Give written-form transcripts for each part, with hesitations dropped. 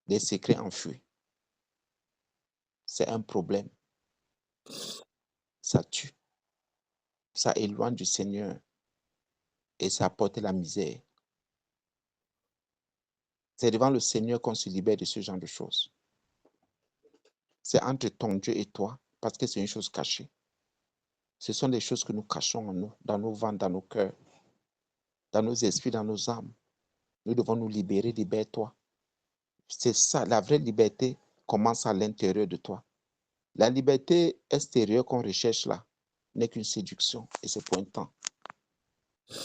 des secrets enfuis. C'est un problème. Ça tue. Ça éloigne du Seigneur et ça apporte la misère. C'est devant le Seigneur qu'on se libère de ce genre de choses. C'est entre ton Dieu et toi parce que c'est une chose cachée. Ce sont des choses que nous cachons en nous, dans nos ventres, dans nos cœurs, dans nos esprits, dans nos âmes. Nous devons nous libérer, libère-toi. C'est ça, la vraie liberté commence à l'intérieur de toi. La liberté extérieure qu'on recherche là n'est qu'une séduction et c'est pour un temps.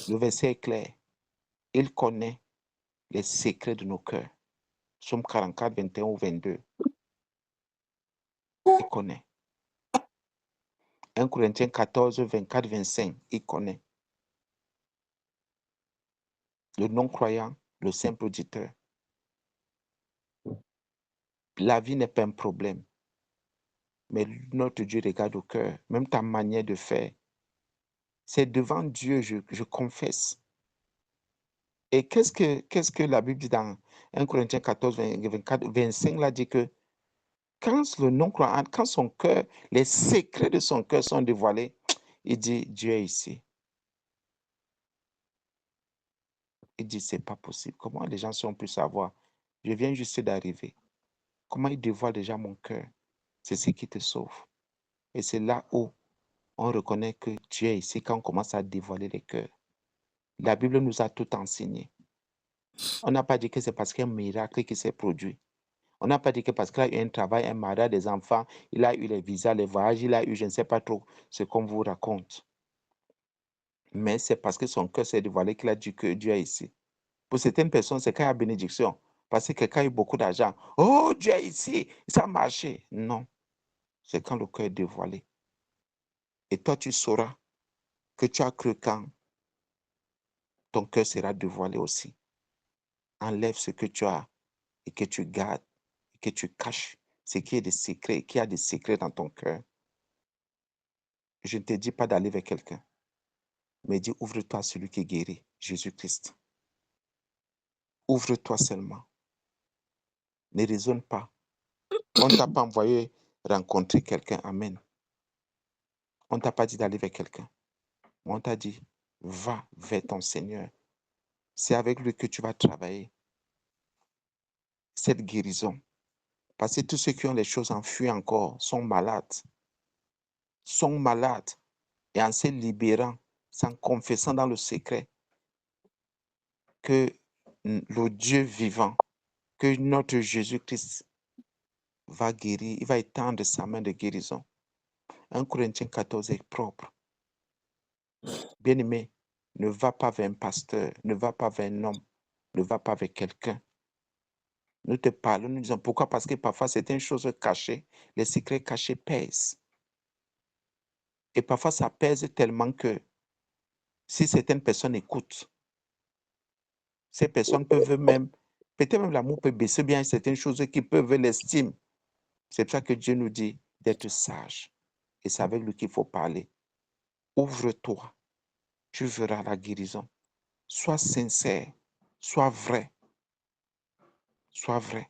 Le verset est clair. Il connaît les secrets de nos cœurs. Psaume 44, 21 ou 22. Il connaît. 1 Corinthiens 14, 24, 25. Il connaît. Le non-croyant, le simple auditeur. La vie n'est pas un problème. Mais notre Dieu regarde au cœur, même ta manière de faire. C'est devant Dieu, je confesse. Et qu'est-ce que la Bible dit dans 1 Corinthiens 14, 24, 25, là dit que quand le non-croyant, quand son cœur, les secrets de son cœur sont dévoilés, il dit, Dieu est ici. Il dit, c'est pas possible. Comment les gens sont pu savoir? Je viens juste d'arriver. Comment il dévoile déjà mon cœur? C'est ce qui te sauve. Et c'est là où on reconnaît que Dieu est ici quand on commence à dévoiler les cœurs. La Bible nous a tout enseigné. On n'a pas dit que c'est parce qu'il y a un miracle qui s'est produit. On n'a pas dit que parce qu'il a eu un travail, un mariage, des enfants, il a eu les visas, les voyages, il a eu je ne sais pas trop ce qu'on vous raconte. Mais c'est parce que son cœur s'est dévoilé qu'il a dit que Dieu est ici. Pour certaines personnes, c'est quand il y a bénédiction. Parce que quelqu'un a eu beaucoup d'argent. Oh, Dieu est ici, ça a marché. Non, c'est quand le cœur est dévoilé. Et toi, tu sauras que tu as cru quand ton cœur sera dévoilé aussi. Enlève ce que tu as et que tu gardes et que tu caches. Ce qui est des secrets, qui a des secrets dans ton cœur. Je ne te dis pas d'aller vers quelqu'un, mais dis ouvre-toi à celui qui guérit, Jésus-Christ. Ouvre-toi seulement. Ne raisonne pas. On ne t'a pas envoyé rencontrer quelqu'un. Amen. On ne t'a pas dit d'aller vers quelqu'un. On t'a dit, va vers ton Seigneur. C'est avec lui que tu vas travailler. Cette guérison. Parce que tous ceux qui ont les choses enfuies encore sont malades. Sont malades. Et en se libérant, s'en confessant dans le secret que le Dieu vivant, que notre Jésus-Christ va guérir, il va étendre sa main de guérison. 1 Corinthiens 14 est propre. Bien-aimé, ne va pas vers un pasteur, ne va pas vers un homme, ne va pas vers quelqu'un. Nous te parlons, nous disons pourquoi? Parce que parfois c'est une chose cachée, les secrets cachés pèsent. Et parfois ça pèse tellement que si certaines personnes écoutent, ces personnes peuvent même, peut-être même l'amour peut baisser bien certaines choses qui peuvent l'estime. C'est pour ça que Dieu nous dit d'être sage. Et c'est avec lui qu'il faut parler. Ouvre-toi, tu verras la guérison. Sois sincère, sois vrai, sois vrai.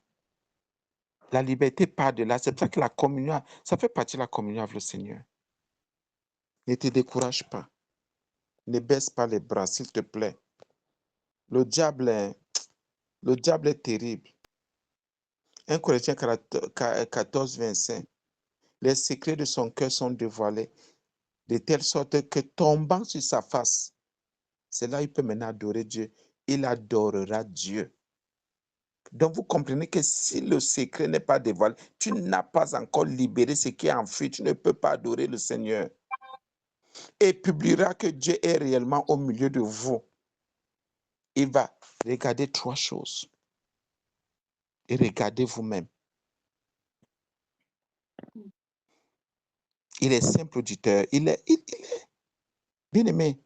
La liberté part de là. C'est pour ça que la communion, ça fait partie de la communion avec le Seigneur. Ne te décourage pas. Ne baisse pas les bras, s'il te plaît. Le diable est terrible. 1 Corinthiens 14, 25. Les secrets de son cœur sont dévoilés de telle sorte que tombant sur sa face, c'est là qu'il peut maintenant adorer Dieu. Il adorera Dieu. Donc, vous comprenez que si le secret n'est pas dévoilé, tu n'as pas encore libéré ce qui est enfui. Tu ne peux pas adorer le Seigneur. Et publiera que Dieu est réellement au milieu de vous. Il va regarder trois choses. Et regardez vous-même. Il est simple auditeur. Il est bien aimé.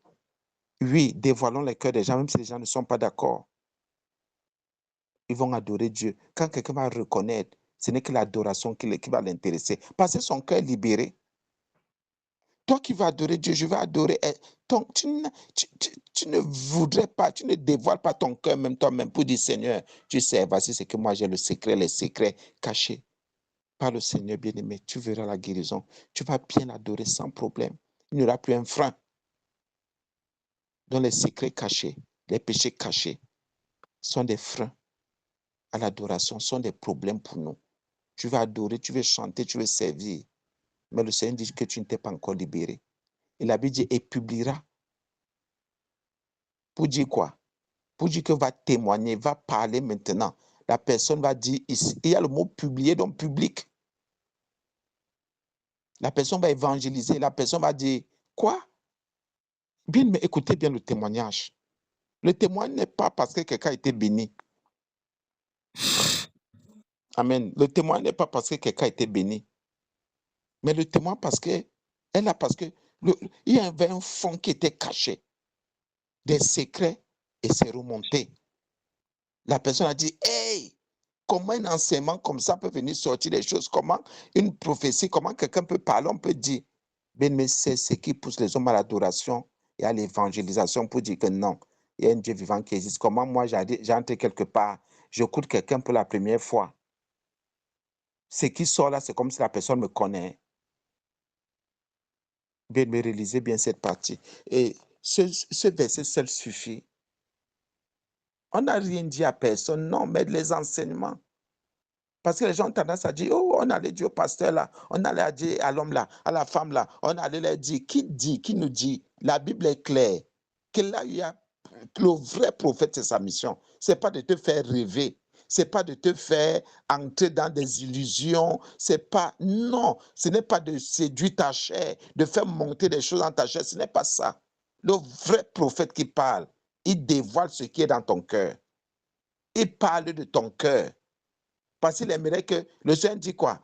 Oui, dévoilons les cœurs des gens, même si les gens ne sont pas d'accord. Ils vont adorer Dieu. Quand quelqu'un va reconnaître, ce n'est que l'adoration qui va l'intéresser. Parce que son cœur est libéré. Toi qui vas adorer Dieu, je vais adorer. Tu ne voudrais pas, tu ne dévoiles pas ton cœur, même toi-même, pour dire Seigneur, tu sais, voici ce que moi j'ai le secret, les secrets cachés par le Seigneur bien-aimé. Tu verras la guérison. Tu vas bien adorer sans problème. Il n'y aura plus un frein. Dans les secrets cachés, les péchés cachés sont des freins à l'adoration, sont des problèmes pour nous. Tu vas adorer, tu veux chanter, tu veux servir. Mais le Seigneur dit que tu ne t'es pas encore libéré. Et la Bible dit, et publiera. Pour dire quoi? Pour dire que va témoigner, va parler maintenant. La personne va dire ici. Il y a le mot publier, donc public. La personne va évangéliser. La personne va dire, quoi? Bien, mais écoutez bien le témoignage. Le témoignage n'est pas parce que quelqu'un a été béni. Amen. Le témoignage n'est pas parce que quelqu'un a été béni. Mais le témoignage parce que, il y avait un fond qui était caché. Des secrets et c'est remonté. La personne a dit, hey, comment un enseignement comme ça peut venir sortir des choses? Comment une prophétie, comment quelqu'un peut parler? On peut dire, mais c'est ce qui pousse les hommes à l'adoration et à l'évangélisation pour dire que non, il y a un Dieu vivant qui existe. Comment moi j'entre quelque part, j'écoute quelqu'un pour la première fois. Ce qui sort là, c'est comme si la personne me connaît. Bien, me réaliser bien cette partie. Et ce verset seul suffit. On n'a rien dit à personne, non, mais les enseignements. Parce que les gens ont tendance à dire, oh, on allait dire au pasteur là, on allait dire à l'homme là, à la femme là, on allait leur dire. Qui nous dit? La Bible est claire. Que là, il y a le vrai prophète, c'est sa mission. Ce n'est pas de te faire rêver. Ce n'est pas de te faire entrer dans des illusions. C'est pas, non, ce n'est pas de séduire ta chair, de faire monter des choses dans ta chair. Ce n'est pas ça. Le vrai prophète qui parle, il dévoile ce qui est dans ton cœur. Il parle de ton cœur. Parce qu'il aimerait que le Seigneur dit quoi?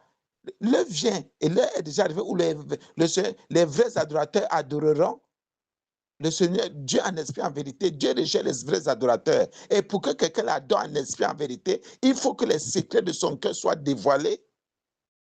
L'heure vient et l'heure est déjà arrivée où les vrais adorateurs adoreront le Seigneur, Dieu en esprit en vérité. Dieu recherche les vrais adorateurs. Et pour que quelqu'un l'adore en esprit en vérité, il faut que les secrets de son cœur soient dévoilés.